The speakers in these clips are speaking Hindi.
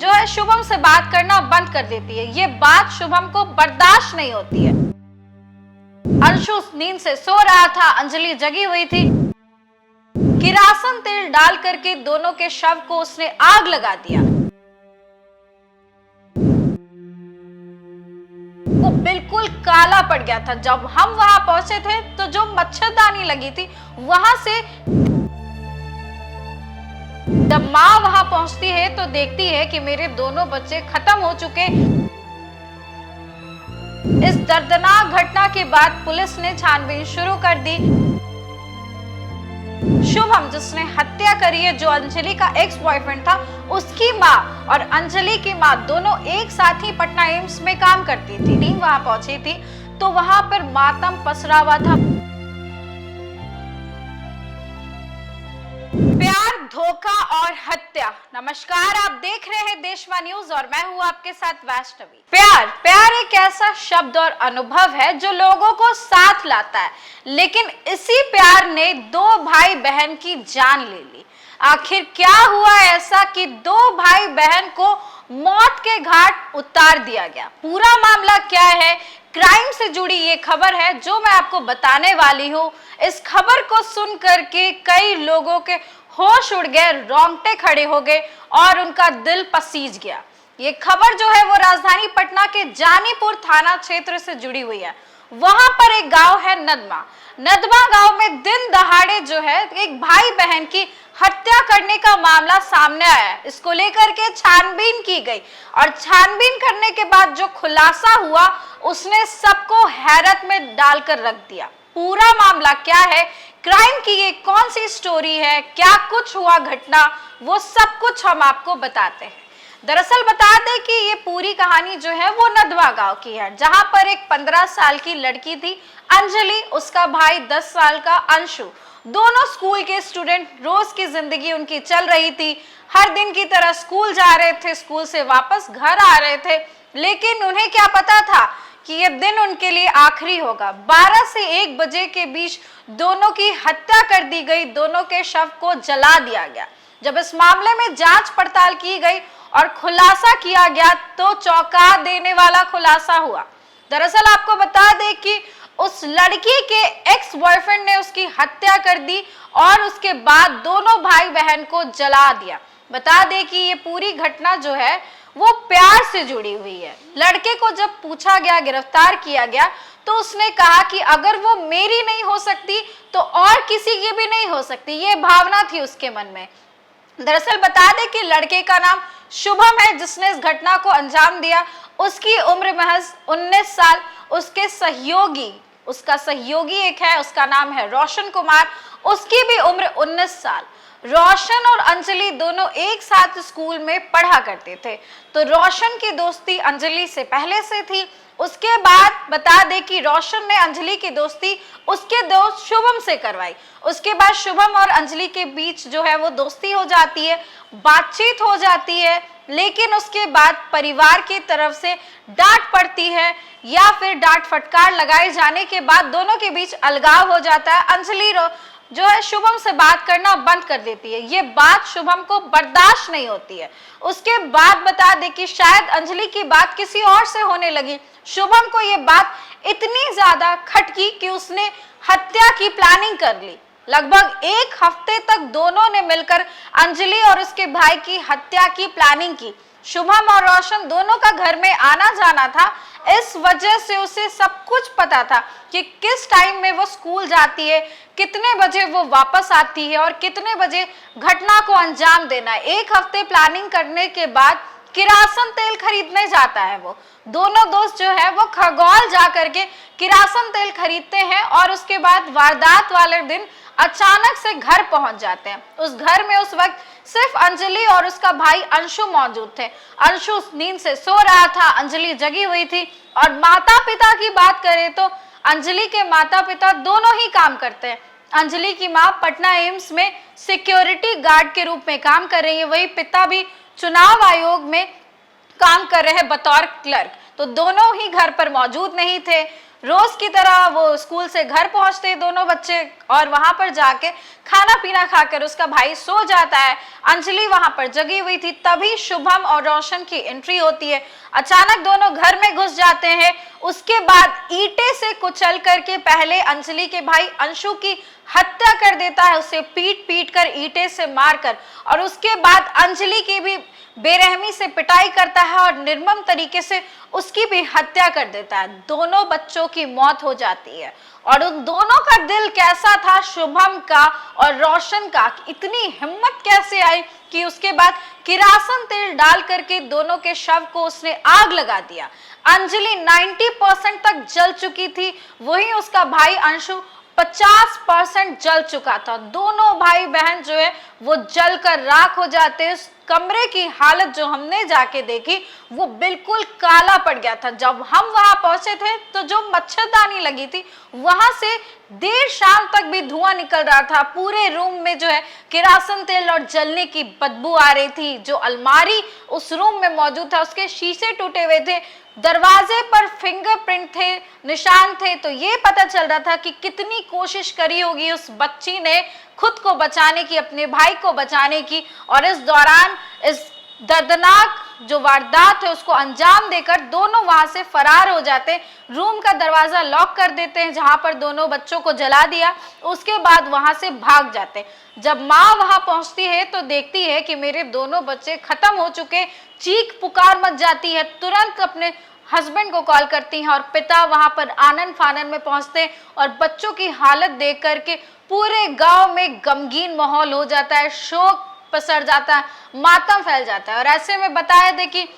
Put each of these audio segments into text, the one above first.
जो है शुभम से बात करना बंद कर देती है। ये बात शुभम को बर्दाश्त नहीं होती है। अंशु नींद से सो रहा था, अंजलि जगी हुई थी। किरासन तेल डाल करके दोनों के शव को उसने आग लगा दिया। वो बिल्कुल काला पड़ गया था। जब हम वहां पहुंचे थे तो जो मच्छरदानी लगी थी वहां से, जब माँ वहां पहुंचती है तो देखती है कि मेरे दोनों बच्चे खत्म हो चुके। इस दर्दनाक घटना के बाद पुलिस ने छानबीन शुरू कर दी। शुभम जिसने हत्या करी है, जो अंजलि का एक्स बॉयफ्रेंड था, उसकी माँ और अंजलि की माँ दोनों एक साथ ही पटना एम्स में काम करती थी। टीम वहां पहुंची थी तो वहां पर मातम पसरा हुआ था। प्यार, धोखा और हत्या। नमस्कार, आप देख रहे हैं देशवा न्यूज और मैं हूं आपके साथ वैष्णवी। प्यार एक ऐसा शब्द और अनुभव है जो लोगों को साथ लाता है, लेकिन इसी प्यार ने दो भाई बहन की जान ले ली। आखिर क्या हुआ ऐसा कि दो भाई बहन को मौत के घाट उतार दिया गया? पूरा मामला क्या है, क्राइम से जुड़ी ये खबर है जो मैं आपको बताने वाली हूँ। इस खबर को सुन करके कई लोगों के होश उड़ गए, रोंगटे खड़े हो गए और उनका दिल पसीज गया। ये खबर जो है वो राजधानी पटना के जानीपुर थाना क्षेत्र से जुड़ी हुई है। वहां पर एक गांव है नदमा गांव में दिन दहाड़े जो है एक भाई बहन की हत्या करने का मामला सामने आया। इसको लेकर के छानबीन की गई और छानबीन करने के बाद जो खुलासा हुआ उसने सबको हैरत में डालकर रख दिया। पूरा मामला क्या है, क्राइम की ये कौन सी स्टोरी है, क्या कुछ हुआ घटना, वो सब कुछ हम आपको बताते हैं। दरअसल बता दें कि ये पूरी कहानी जो है वो नदवा गांव की है, जहां पर एक 15 साल की लड़की थी अंजलि, उसका भाई 10 साल का अंशु। दोनों स्कूल के स्टूडेंट, रोज की जिंदगी उनकी चल रही थी। हर दिन की तरह स्कूल जा रहे थे, स्कूल से वापस घर आ रहे थे, लेकिन उन्हें क्या पता था कि ये दिन उनके लिए आखिरी होगा। 12 से 1 बजे के बीच दोनों की हत्या कर दी गई, दोनों के शव को जला दिया गया। जब इस मामले में जांच पड़ताल की गई और खुलासा किया गया तो चौंका देने वाला खुलासा हुआ। दरअसल आपको बता दें कि उस लड़की के एक्स बॉयफ्रेंड ने उसकी हत्या कर दी और उसके बाद दोनों भाई बहन को जला दिया। बता दें कि ये पूरी घटना जो है वो प्यार से जुड़ी हुई है। लड़के को जब पूछा गया, गिरफ्तार किया गया, तो उसने कहा कि अगर वो मेरी नहीं हो सकती तो और किसी की भी नहीं हो सकती, ये भावना थी उसके मन में। दरअसल बता दें कि लड़के का नाम शुभम है जिसने इस घटना को अंजाम दिया। उसकी उम्र महज 19 साल। उसका सहयोगी एक है, उसका नाम है रोशन कुमार, उसकी भी उम्र 19 साल। रोशन और अंजलि दोनों एक साथ स्कूल में पढ़ा करते थे, तो रोशन की दोस्ती अंजलि से पहले से थी। उसके बाद बता दें कि रोशन ने अंजलि की दोस्ती उसके दोस्त शुभम से करवाई। उसके बाद शुभम और अंजलि के बीच जो है वो दोस्ती हो जाती है, बातचीत हो जाती है, लेकिन उसके बाद परिवार की तरफ से डांट पड़ती है या फिर डांट फटकार लगाए जाने के बाद दोनों के बीच अलगाव हो जाता है। अंजलि जो है शुभम से बात करना बंद कर देती है। ये बात शुभम को बर्दाश्त नहीं होती है। उसके बाद बता दे कि शायद अंजलि की बात किसी और से होने लगी। शुभम को ये बात इतनी ज्यादा खटकी कि उसने हत्या की प्लानिंग कर ली। लगभग 1 हफ्ते तक दोनों ने मिलकर अंजलि और उसके भाई की हत्या की प्लानिंग की। शुभम और रोशन दोनों का घर में आना जाना था, इस वजह से उसे सब कुछ पता था कि किस टाइम में वो स्कूल जाती है, कितने बजे वो वापस आती है और कितने बजे घटना को अंजाम देना है। 1 हफ्ते प्लानिंग करने के बाद किरासन तेल खरीदने जाता है। वो दोनों दोस्त जो है वो खगौल जा करके किरासन तेल खरीदते हैं और उसके बाद वारदात वाले दिन अचानक से घर पहुंच जाते हैं। उस घर में उस वक्त सिर्फ अंजलि और उसका भाई अंशु मौजूद थे। अंशु नींद से सो रहा था, अंजलि जगी हुई थी। और माता पिता की बात करें तो अंजलि के माता पिता दोनों ही काम करते हैं। अंजलि की माँ पटना एम्स में सिक्योरिटी गार्ड के रूप में काम कर रही है, वही पिता भी चुनाव आयोग में काम कर रहे हैं बतौर क्लर्क। तो दोनों ही घर पर मौजूद नहीं थे। रोज की तरह वो स्कूल से घर पहुंचते दोनों बच्चे और वहां पर जाके खाना पीना खाकर उसका भाई सो जाता है। अंजलि वहां पर जगी हुई थी, तभी शुभम और रोशन की एंट्री होती है। अचानक दोनों घर में घुस जाते हैं। उसके बाद ईंटे से कुचल करके पहले अंजलि के भाई अंशु की हत्या कर देता है, उसे पीट पीट कर ईंटे से मारकर, और उसके बाद अंजलि की भी बेरहमी से पिटाई करता है और निर्मम तरीके से उसकी भी हत्या कर देता है। दोनों बच्चों की मौत हो जाती है और उन दोनों का दिल कैसा था, शुभम का और रोशन का, इतनी हिम्मत कैसे आई कि उसके बाद किरासन तेल डाल करके दोनों के शव को उसने आग लगा दिया। अंजलि 90% तक जल चुकी थी, वहीं उसका भाई अंशु 50% जल चुका था। दोनों भाई बहन जो है वो जलकर राख हो जाते हैं। कमरे की हालत जो हमने जाके देखी वो बिल्कुल काला पड़ गया था। जब हम वहां पहुंचे थे तो जो मच्छरदानी लगी थी वहां से देर शाम तक भी धुआं निकल रहा था। पूरे रूम में जो है किरासन तेल और जलने की बदबू आ रही थी। जो अलमारी उस रूम में मौजूद था उसके शीशे टूटे हुए थे, दरवाजे पर फिंगरप्रिंट थे, निशान थे। तो ये पता चल रहा था कि कितनी कोशिश करी होगी उस बच्ची ने खुद को बचाने की, अपने भाई को बचाने की, और इस दौरान इस दर्दनाक जो वारदात है उसको अंजाम देकर दोनों वहां से फरार हो जाते। रूम का दरवाजा लॉक कर देते हैं जहां पर दोनों बच्चों को जला दिया, उसके बाद वहां से भाग जाते। जब माँ वहां पहुंचती है तो देखती है कि मेरे दोनों बच्चे खत्म हो चुके, चीख पुकार मच जाती है। तुरंत अपने हस्बैंड को कॉल करती हैं और पिता वहां पर आनन फानन में पहुंचते हैं और बच्चों की हालत देख करके पूरे गांव में गमगीन माहौल हो जाता है, शोक पसर जाता है, मातम फैल जाता है। और ऐसे में बताया दे कि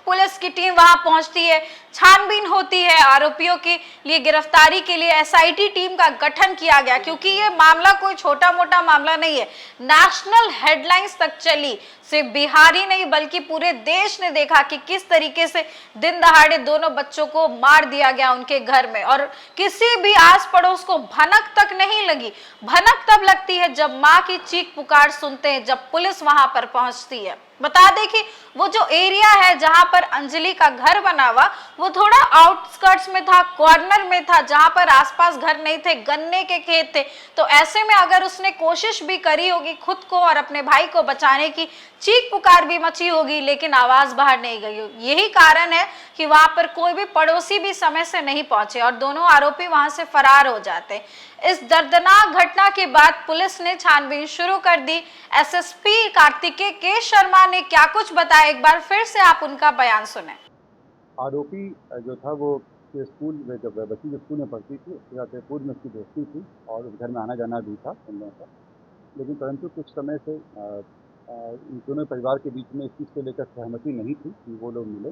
पुलिस की टीम वहां पहुंचती है, छानबीन होती है, आरोपियों के लिए गिरफ्तारी के लिए एसआईटी टीम का गठन किया गया, क्योंकि ये मामला कोई छोटा मोटा मामला नहीं है। नेशनल हेडलाइंस तक चली, सिर्फ बिहार ही नहीं बल्कि पूरे देश ने देखा कि किस तरीके से दिन दहाड़े दोनों बच्चों को मार दिया गया उनके घर में, और किसी भी आस पड़ोस को भनक तक नहीं लगी। भनक तब लगती है जब माँ की चीख पुकार सुनते हैं, जब पुलिस वहां पर पहुंचती है। बता दें कि वो जो एरिया है जहां पर अंजलि का घर बना हुआ वो थोड़ा आउटस्कर्ट्स में था, कॉर्नर में था, जहां पर आसपास घर नहीं थे, गन्ने के खेत थे। तो ऐसे में अगर उसने कोशिश भी करी होगी खुद को और अपने भाई को बचाने की, चीख पुकार भी मची होगी, लेकिन आवाज बाहर नहीं गई होगी। यही कारण है कि वहां पर कोई भी पड़ोसी भी समय से नहीं पहुंचे और दोनों आरोपी वहां से फरार हो जाते। इस दर्दनाक घटना के बाद पुलिस ने छानबीन शुरू कर दी। एसएसपी कार्तिकेय के शर्मा ने क्या कुछ बताया, एक बार फिर से आप उनका बयान सुने। आरोपी जो था वो स्कूल में, जब बच्ची जो स्कूल में पढ़ती थी उसके साथ पूर्व में उसकी दोस्ती थी और उस घर में आना जाना भी था उन लोगों का। लेकिन परंतु कुछ समय से इन दोनों परिवार के बीच में इस चीज़ को लेकर सहमति नहीं थी कि वो लोग मिले,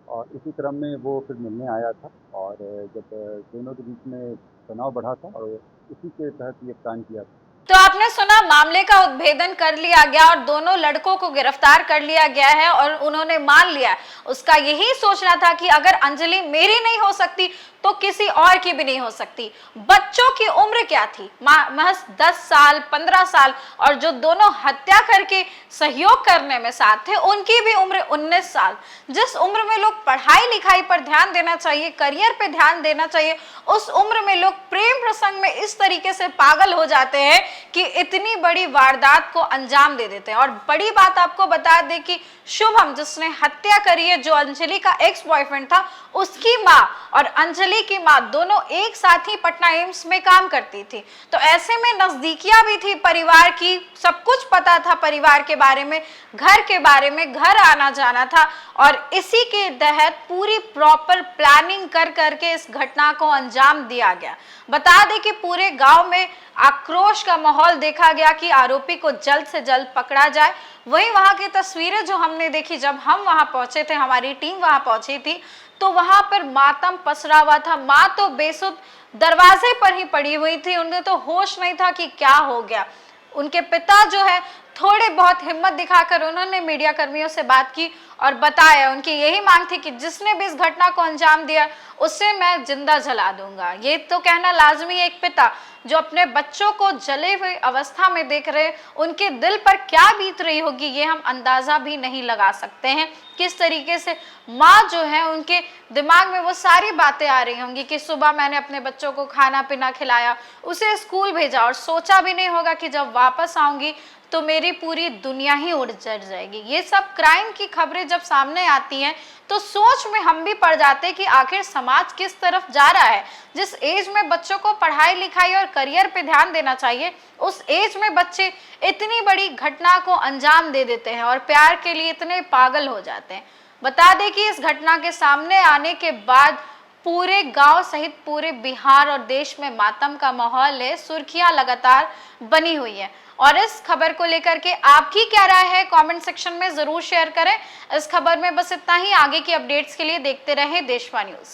और इसी क्रम में वो फिर मिलने आया था। और जब दोनों के बीच में तनाव बढ़ा था और इसी के तहत ये प्लान किया था। तो आपने सुना, मामले का उद्भेदन कर लिया गया और दोनों लड़कों को गिरफ्तार कर लिया गया है और उन्होंने मान लिया। उसका यही सोचना था कि अगर अंजलि मेरी नहीं हो सकती तो किसी और की भी नहीं हो सकती। बच्चों की उम्र क्या थी, महज 10 साल 15 साल, और जो दोनों हत्या करके सहयोग करने में साथ थे उनकी भी उम्र 19 साल। जिस उम्र में लोग पढ़ाई लिखाई पर ध्यान देना चाहिए, करियर पे ध्यान देना चाहिए, उस उम्र में लोग प्रेम प्रसंग में इस तरीके से पागल हो जाते हैं कि इतनी बड़ी वारदात को अंजाम दे देते हैं। और बड़ी बात आपको बता दें कि शुभम जिसने हत्या करी है, जो अंजलि का एक्स बॉयफ्रेंड था, उसकी माँ और अंजलि की माँ दोनों एक साथ ही पटना एम्स में काम करती थी। तो ऐसे में नजदीकियां भी थी परिवार की, सब कुछ पता था परिवार के बारे में, घर के बारे में, घर आना जाना था। और इसी के तहत पूरी प्रॉपर प्लानिंग कर करके इस घटना को अंजाम दिया गया। बता दें कि पूरे गांव में आक्रोश का माहौल देखा गया कि आरोपी को जल्द से जल्द पकड़ा जाए। वहीं वहां की तस्वीरें जो हमने देखी, जब हम वहां पहुंचे थे, हमारी टीम वहां पहुंची थी, तो वहां पर मातम पसरा हुआ था। माँ तो बेसुध दरवाजे पर ही पड़ी हुई थी, उन्हें तो होश नहीं था कि क्या हो गया। उनके पिता जो है थोड़े बहुत हिम्मत दिखाकर उन्होंने मीडिया कर्मियों से बात की और बताया उनकी यही मांग थी कि जिसने भी इस घटना को अंजाम दिया उसे मैं जिंदा जला दूंगा। ये तो कहना लाजमी है, एक पिता जो अपने बच्चों को जले हुए अवस्था में देख रहे, उनके दिल पर क्या बीत रही होगी ये हम अंदाजा भी नहीं लगा सकते हैं। किस तरीके से माँ जो है उनके दिमाग में वो सारी बातें आ रही होंगी कि सुबह मैंने अपने बच्चों को खाना पीना खिलाया, उसे स्कूल भेजा और सोचा भी नहीं होगा कि जब वापस आऊंगी तो मेरी पूरी दुनिया ही उड़ जड़ जाएगी। ये सब क्राइम की खबरें जब सामने आती हैं तो सोच में हम भी पड़ जाते हैं कि आखिर समाज किस तरफ जा रहा है। जिस एज में बच्चों को पढ़ाई लिखाई और करियर पे ध्यान देना चाहिए, उस एज में बच्चे इतनी बड़ी घटना को अंजाम दे देते हैं और प्यार के लिए इतने पागल हो जाते हैं। बता दें कि इस घटना के सामने आने के बाद पूरे गांव सहित पूरे बिहार और देश में मातम का माहौल है, सुर्खियां लगातार बनी हुई है। और इस खबर को लेकर के आपकी क्या राय है कमेंट सेक्शन में जरूर शेयर करें। इस खबर में बस इतना ही। आगे की अपडेट्स के लिए देखते रहें देशवा न्यूज।